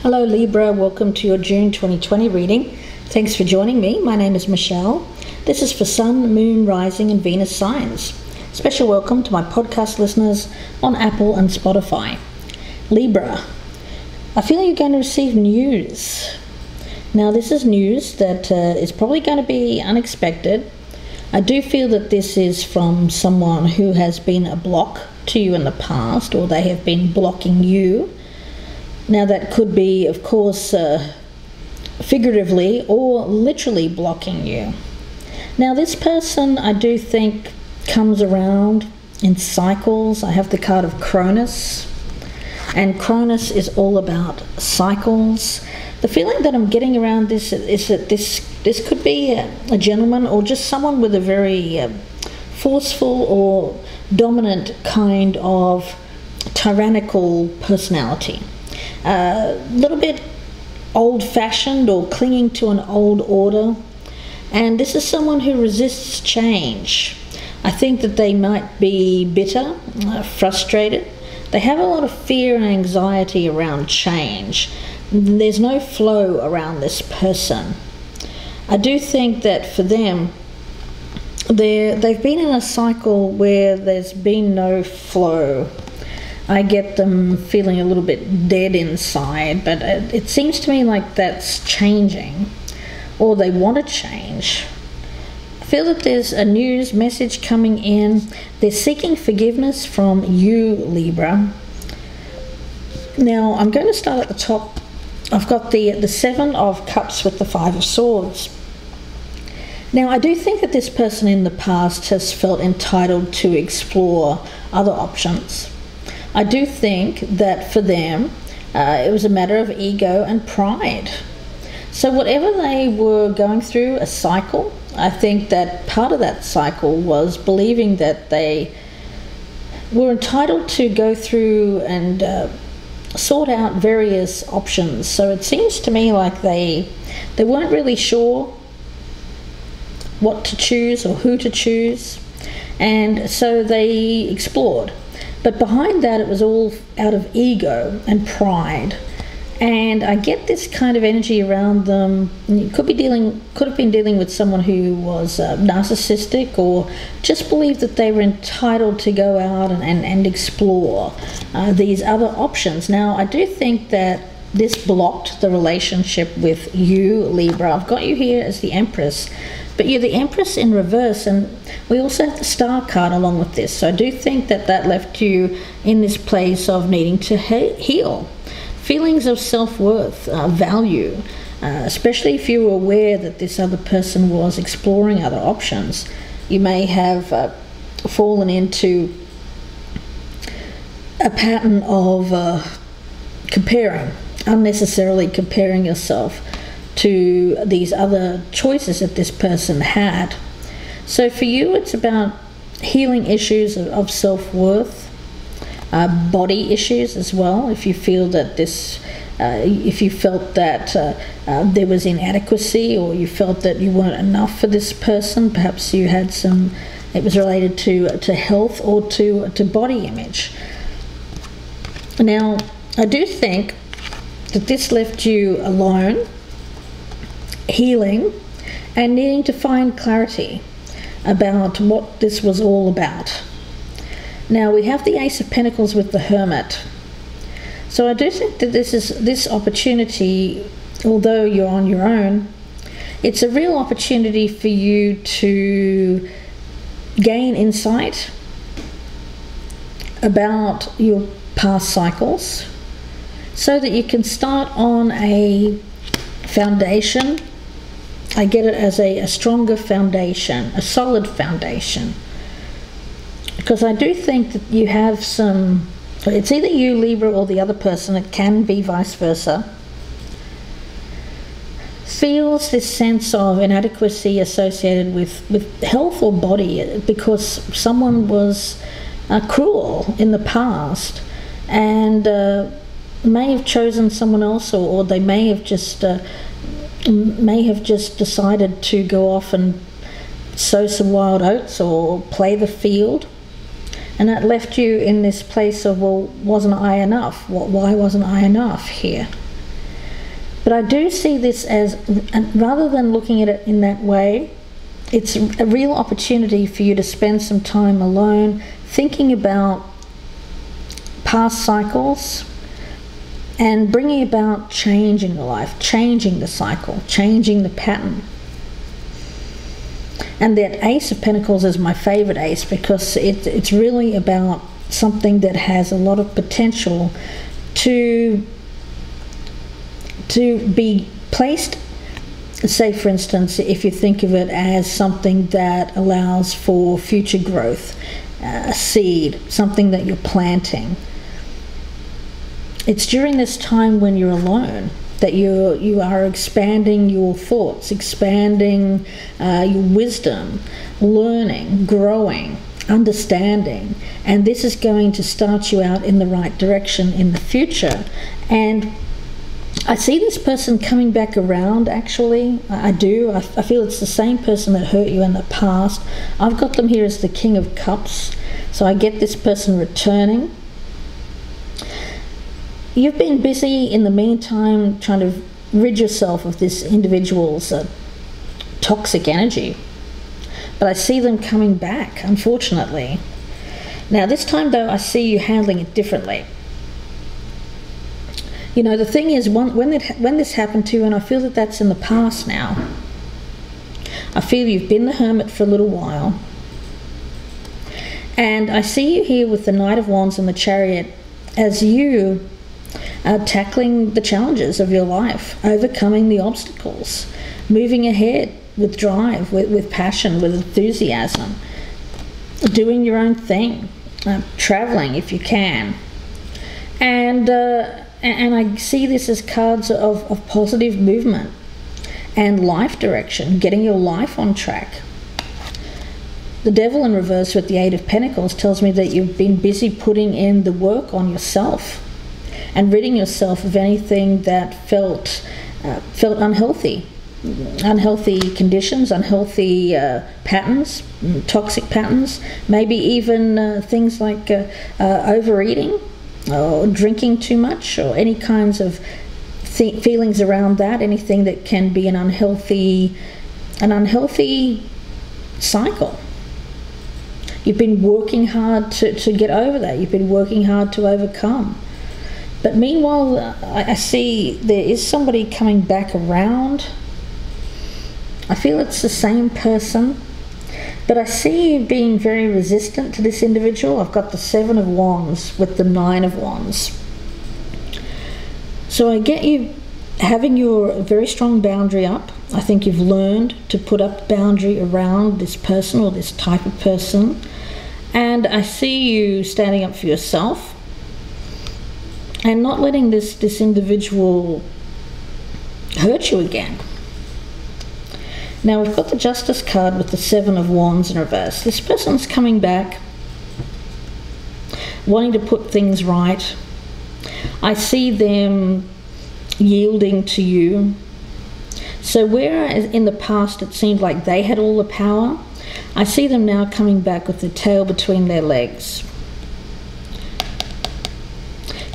Hello Libra, welcome to your June 2020 reading. Thanks for joining me. My name is Michelle. This is for Sun, Moon, Rising and Venus signs. Special welcome to my podcast listeners on Apple and Spotify. Libra, I feel you're going to receive news. Now this is news that is probably going to be unexpected. I do feel that this is from someone who has been a block to you in the past, or they have been blocking you. Now that could be, of course, figuratively or literally blocking you. Now this person, I do think, comes around in cycles. I have the card of Cronus, and Cronus is all about cycles. The feeling that I'm getting around this is that this could be a gentleman or just someone with a very forceful or dominant kind of tyrannical personality. A little bit old-fashioned or clinging to an old order, and this is someone who resists change. I think that they might be bitter, frustrated. They have a lot of fear and anxiety around change. There's no flow around this person. I do think that for them, they've been in a cycle where there's been no flow. I get them feeling a little bit dead inside, but it seems to me like that's changing, or they want to change. I feel that there's a news message coming in. They're seeking forgiveness from you, Libra. Now, I'm going to start at the top. I've got the Seven of Cups with the Five of Swords. Now, I do think that this person in the past has felt entitled to explore other options. I do think that for them, it was a matter of ego and pride. So whatever they were going through, a cycle, I think that part of that cycle was believing that they were entitled to go through and sort out various options. So it seems to me like they weren't really sure what to choose or who to choose, and so they explored. But behind that, it was all out of ego and pride. And I get this kind of energy around them. You could have been dealing with someone who was narcissistic, or just believed that they were entitled to go out and explore these other options. Now, I do think that this blocked the relationship with you, Libra. I've got you here as the Empress, but you're the Empress in reverse, and we also have the Star card along with this. So I do think that that left you in this place of needing to heal. Feelings of self-worth, value, especially if you were aware that this other person was exploring other options. You may have fallen into a pattern of unnecessarily comparing yourself to these other choices that this person had. So for you, it's about healing issues of self-worth, body issues as well. If you feel that if you felt that there was inadequacy, or you felt that you weren't enough for this person, perhaps you had it was related to health or to body image. Now, I do think that this left you alone, healing, and needing to find clarity about what this was all about. Now, we have the Ace of Pentacles with the Hermit. So I do think that this opportunity, although you're on your own, it's a real opportunity for you to gain insight about your past cycles, so that you can start on a foundation. I get it as a stronger foundation, a solid foundation. Because I do think that you have it's either you, Libra, or the other person, it can be vice versa, feels this sense of inadequacy associated with health or body, because someone was cruel in the past, and may have chosen someone else, or they may have just decided to go off and sow some wild oats or play the field. And that left you in this place of, well, wasn't I enough? Why wasn't I enough here? But I do see this as, rather than looking at it in that way, it's a real opportunity for you to spend some time alone thinking about past cycles and bringing about change in your life, changing the cycle, changing the pattern. And that Ace of Pentacles is my favorite ace, because it's really about something that has a lot of potential to be placed, say for instance, if you think of it as something that allows for future growth, a seed, something that you're planting. It's during this time when you're alone that you are expanding your thoughts, expanding your wisdom, learning, growing, understanding, and this is going to start you out in the right direction in the future. And I see this person coming back around, actually. I do. I feel it's the same person that hurt you in the past. I've got them here as the King of Cups, so I get this person returning. You've been busy in the meantime trying to rid yourself of this individual's toxic energy, but I see them coming back, unfortunately. Now this time though, I see you handling it differently. You know, the thing is, when this happened to you, and I feel that that's in the past now, I feel you've been the hermit for a little while, and I see you here with the Knight of Wands and the Chariot as you are tackling the challenges of your life, overcoming the obstacles, moving ahead with drive, with passion, with enthusiasm, doing your own thing, traveling if you can. And I see this as cards of positive movement and life direction, getting your life on track. The Devil in reverse with the Eight of Pentacles tells me that you've been busy putting in the work on yourself and ridding yourself of anything that felt unhealthy. Unhealthy conditions, unhealthy patterns, toxic patterns, maybe even things like overeating or drinking too much, or any kinds of feelings around that, anything that can be an unhealthy cycle. You've been working hard to get over that. You've been working hard to overcome. But meanwhile, I see there is somebody coming back around. I feel it's the same person, but I see you being very resistant to this individual. I've got the Seven of Wands with the Nine of Wands. So I get you having your very strong boundary up. I think you've learned to put up boundary around this person or this type of person. And I see you standing up for yourself and not letting this individual hurt you again. Now we've got the Justice card with the Seven of Wands in reverse. This person's coming back, wanting to put things right. I see them yielding to you. So whereas in the past it seemed like they had all the power, I see them now coming back with the tail between their legs,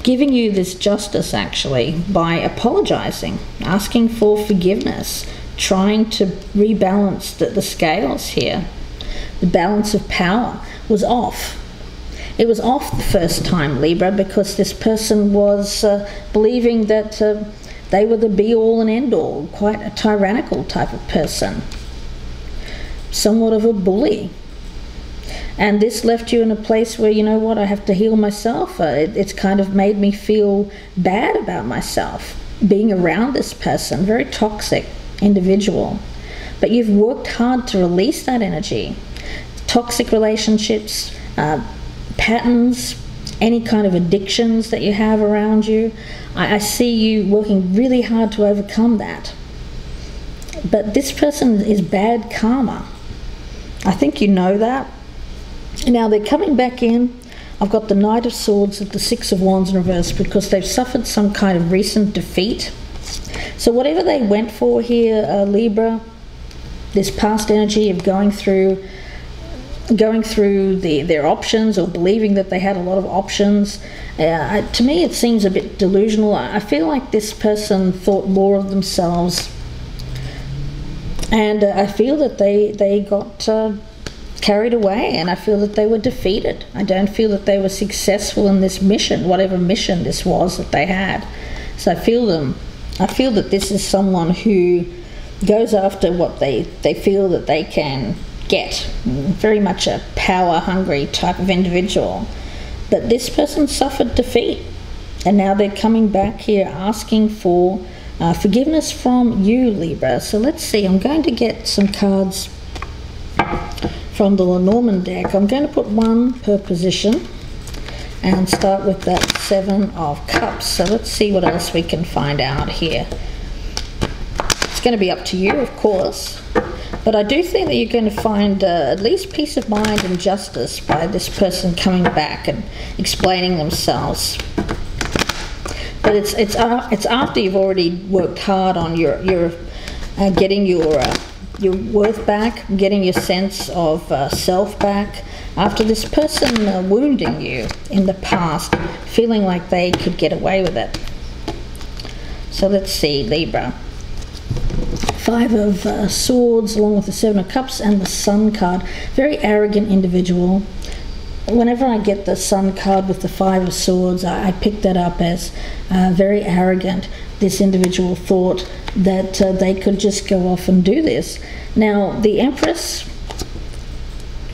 giving you this justice actually by apologizing, asking for forgiveness, trying to rebalance the scales here. The balance of power was off. It was off the first time, Libra, because this person was believing that they were the be-all and end-all, quite a tyrannical type of person, somewhat of a bully. And this left you in a place where, you know what, I have to heal myself. It's kind of made me feel bad about myself, being around this person, very toxic individual. But you've worked hard to release that energy. Toxic relationships, patterns, any kind of addictions that you have around you. I see you working really hard to overcome that. But this person is bad karma. I think you know that. Now they're coming back in. I've got the Knight of Swords with the Six of Wands in reverse because they've suffered some kind of recent defeat. So whatever they went for here, Libra, this past energy of going through going through their options, or believing that they had a lot of options. To me, it seems a bit delusional. I feel like this person thought more of themselves, and I feel that they got carried away, and I feel that they were defeated. I don't feel that they were successful in this mission, whatever mission this was that they had. So I feel that this is someone who goes after what they feel that they can get. Very much a power-hungry type of individual. But this person suffered defeat, and now they're coming back here asking for forgiveness from you, Libra. So let's see, I'm going to get some cards from the Lenormand deck. I'm going to put one per position and start with that Seven of Cups. So let's see what else we can find out here. It's going to be up to you, of course, but I do think that you're going to find at least peace of mind and justice by this person coming back and explaining themselves. But it's after you've already worked hard on your getting your worth back, getting your sense of self back, after this person wounding you in the past, feeling like they could get away with it. So let's see, Libra. Five of Swords along with the Seven of Cups and the Sun card. Very arrogant individual. Whenever I get the Sun card with the Five of Swords, I pick that up as very arrogant. This individual thought that they could just go off and do this. Now, the Empress,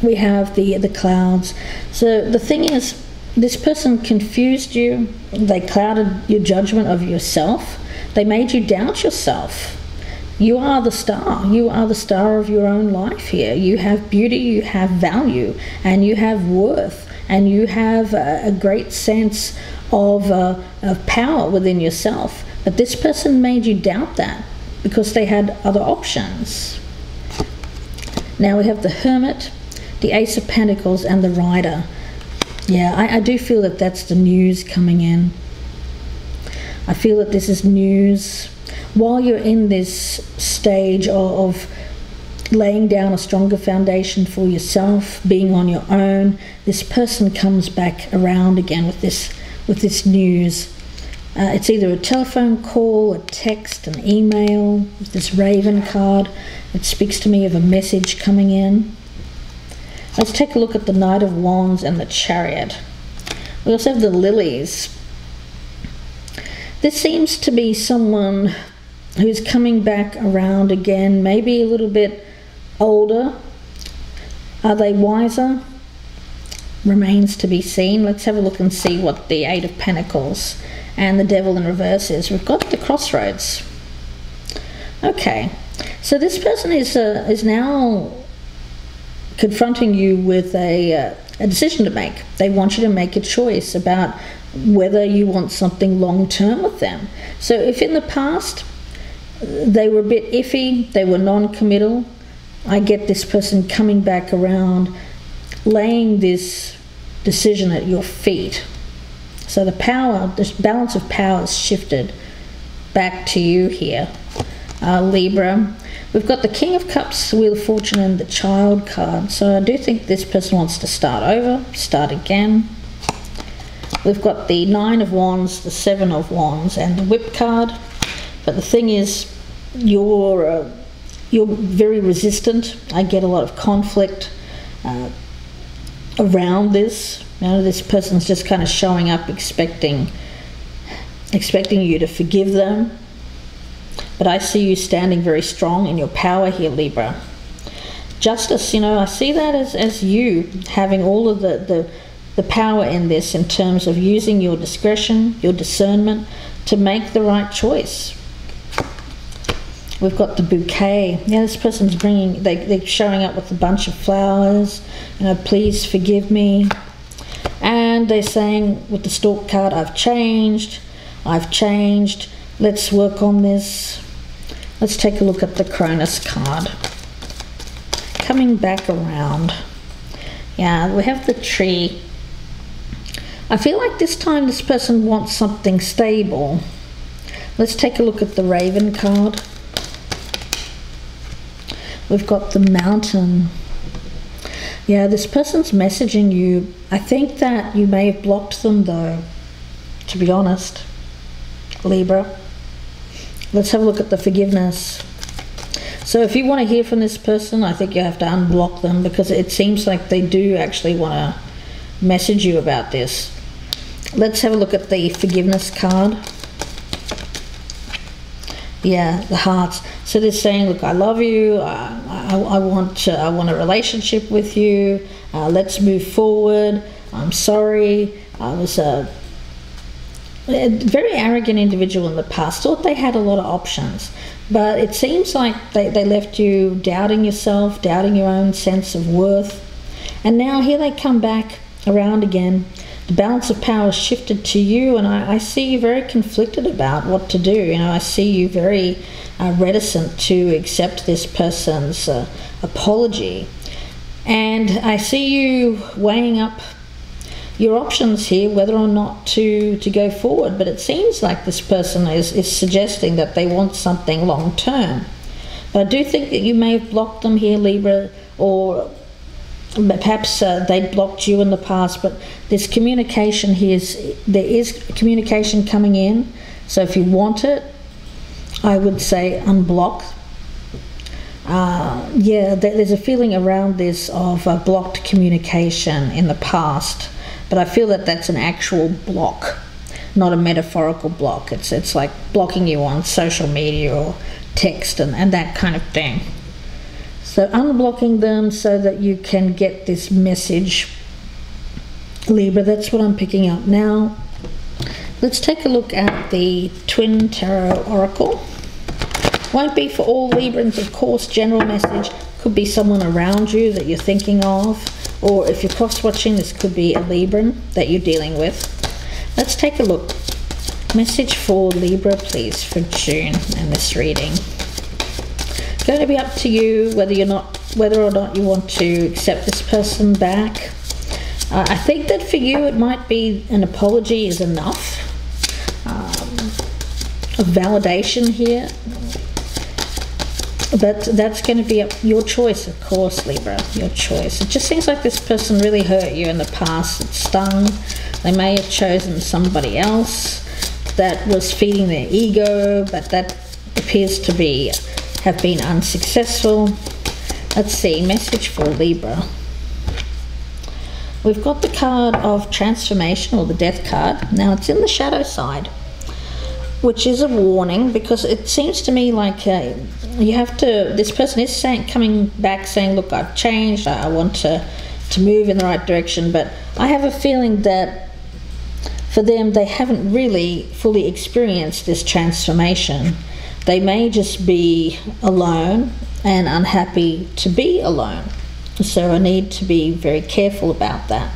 we have the clouds. So the thing is, this person confused you. They clouded your judgment of yourself. They made you doubt yourself. You are the star. You are the star of your own life here. You have beauty, you have value, and you have worth, and you have a great sense of power within yourself. But this person made you doubt that because they had other options. Now we have the Hermit, the Ace of Pentacles, and the Rider. Yeah, I do feel that that's the news coming in. I feel that this is news. While you're in this stage of laying down a stronger foundation for yourself, being on your own, this person comes back around again with this news. It's either a telephone call, a text, an email. With this Raven card, it speaks to me of a message coming in. Let's take a look at the Knight of Wands and the Chariot. We also have the Lilies. This seems to be someone who's coming back around again, maybe a little bit older. Are they wiser? Remains to be seen. Let's have a look and see what the Eight of Pentacles and the Devil in reverse is. We've got the Crossroads. Okay, so this person is now confronting you with a decision to make. They want you to make a choice about whether you want something long-term with them. So if in the past they were a bit iffy, they were non-committal, I get this person coming back around, laying this decision at your feet. So the power, this balance of power is shifted back to you here, Libra. We've got the King of Cups, Wheel of Fortune, and the Child card. So I do think this person wants to start over, start again. We've got the Nine of Wands, the Seven of Wands, and the Whip card. But the thing is, you're very resistant. I get a lot of conflict around this. You know, this person's just kind of showing up expecting you to forgive them. But I see you standing very strong in your power here, Libra. Justice, you know, I see that as you having all of the power in this, in terms of using your discretion, your discernment to make the right choice. We've got the bouquet. Yeah, this person's bringing, they're showing up with a bunch of flowers. You know, please forgive me. And they're saying with the Stork card, I've changed. Let's work on this. Let's take a look at the Cronus card. Coming back around. Yeah, we have the Tree. I feel like this time this person wants something stable. Let's take a look at the Raven card. We've got the Mountain. Yeah, this person's messaging you. I think that you may have blocked them though, to be honest, Libra. Let's have a look at the forgiveness. So if you want to hear from this person, I think you have to unblock them, because it seems like they do actually want to message you about this. Let's have a look at the forgiveness card. Yeah, the hearts. So they're saying, look, I love you. I want a relationship with you. Let's move forward. I'm sorry. I was a very arrogant individual in the past. Thought they had a lot of options. But it seems like they left you doubting yourself, doubting your own sense of worth. And now here they come back around again. The balance of power shifted to you, and I see you very conflicted about what to do. You know, I see you very reticent to accept this person's apology. And I see you weighing up your options here, whether or not to go forward. But it seems like this person is suggesting that they want something long term. But I do think that you may have blocked them here, Libra, or perhaps they blocked you in the past. But this communication here, there is communication coming in. So if you want it, I would say unblock. Yeah, there's a feeling around this of blocked communication in the past. But I feel that that's an actual block, not a metaphorical block. It's like blocking you on social media or text and that kind of thing. So unblocking them so that you can get this message, Libra. That's what I'm picking up. Now, let's take a look at the Twin Tarot Oracle. Won't be for all Librans, of course. General message. Could be someone around you that you're thinking of. Or if you're cross-watching, this could be a Libran that you're dealing with. Let's take a look. Message for Libra, please, for June and this reading. It's going to be up to you whether or not you want to accept this person back. I think that for you, it might be an apology is enough. A validation here. But that's going to be your choice, of course, Libra, your choice. It just seems like this person really hurt you in the past. It stung. They may have chosen somebody else that was feeding their ego, but that appears to have been unsuccessful. Let's see, message for Libra. We've got the card of transformation, or the death card. Now it's in the shadow side, which is a warning, because it seems to me like you have to, this person is coming back saying, look, I've changed, I want to move in the right direction. But I have a feeling that for them, they haven't really fully experienced this transformation. They may just be alone and unhappy to be alone. So I need to be very careful about that.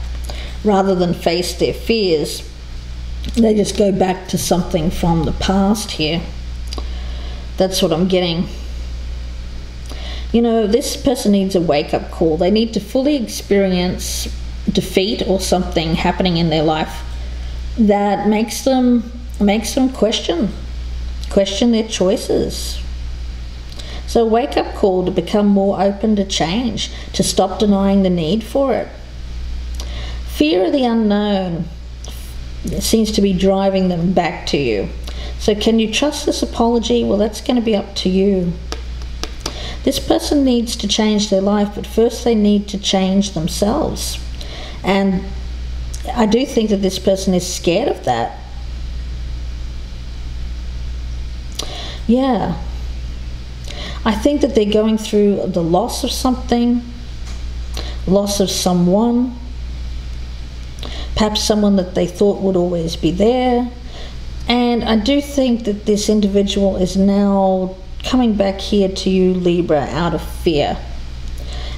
Rather than face their fears, they just go back to something from the past here. That's what I'm getting. You know, this person needs a wake-up call. They need to fully experience defeat or something happening in their life that makes them question their choices. So a wake-up call to become more open to change, to stop denying the need for it. Fear of the unknown seems to be driving them back to you. So can you trust this apology? Well, that's going to be up to you. This person needs to change their life, but first they need to change themselves. And I do think that this person is scared of that. Yeah. I think that they're going through the loss of something, loss of someone, perhaps someone that they thought would always be there. And I do think that this individual is now coming back here to you, Libra, out of fear.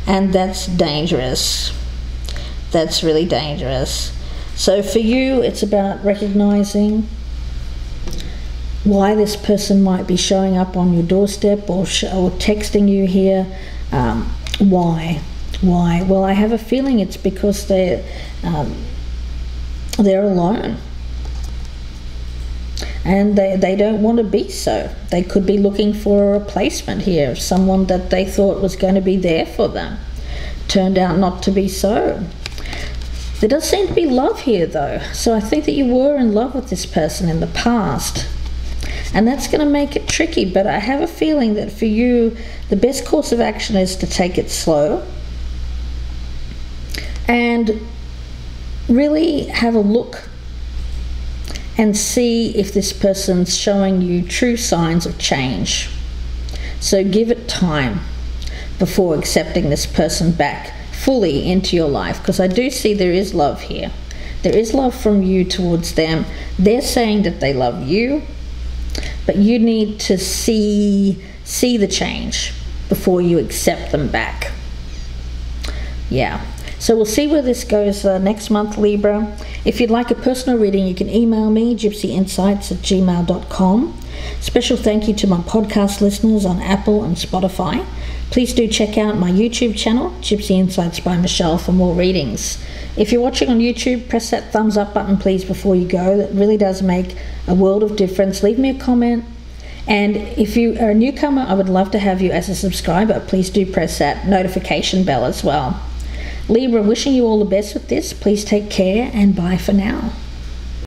And that's dangerous. That's really dangerous. So for you, it's about recognizing why this person might be showing up on your doorstep or texting you here. Why? Well, I have a feeling it's because they're alone. And they don't want to be so. They could be looking for a replacement here, someone that they thought was going to be there for them. turned out not to be so. There does seem to be love here though, so I think that you were in love with this person in the past, and that's going to make it tricky. But I have a feeling that for you the best course of action is to take it slow and really have a look and see if this person's showing you true signs of change. So give it time before accepting this person back fully into your life, because I do see there is love here. There is love from you towards them. They're saying that they love you, but you need to see the change before you accept them back. Yeah. So we'll see where this goes next month, Libra. If you'd like a personal reading, you can email me, gypsyinsights@gmail.com. Special thank you to my podcast listeners on Apple and Spotify. Please do check out my YouTube channel, Gypsy Insights by Michelle, for more readings. If you're watching on YouTube, press that thumbs up button please before you go. That really does make a world of difference. Leave me a comment. And if you are a newcomer, I would love to have you as a subscriber. Please do press that notification bell as well. Libra, wishing you all the best with this. Please take care and bye for now.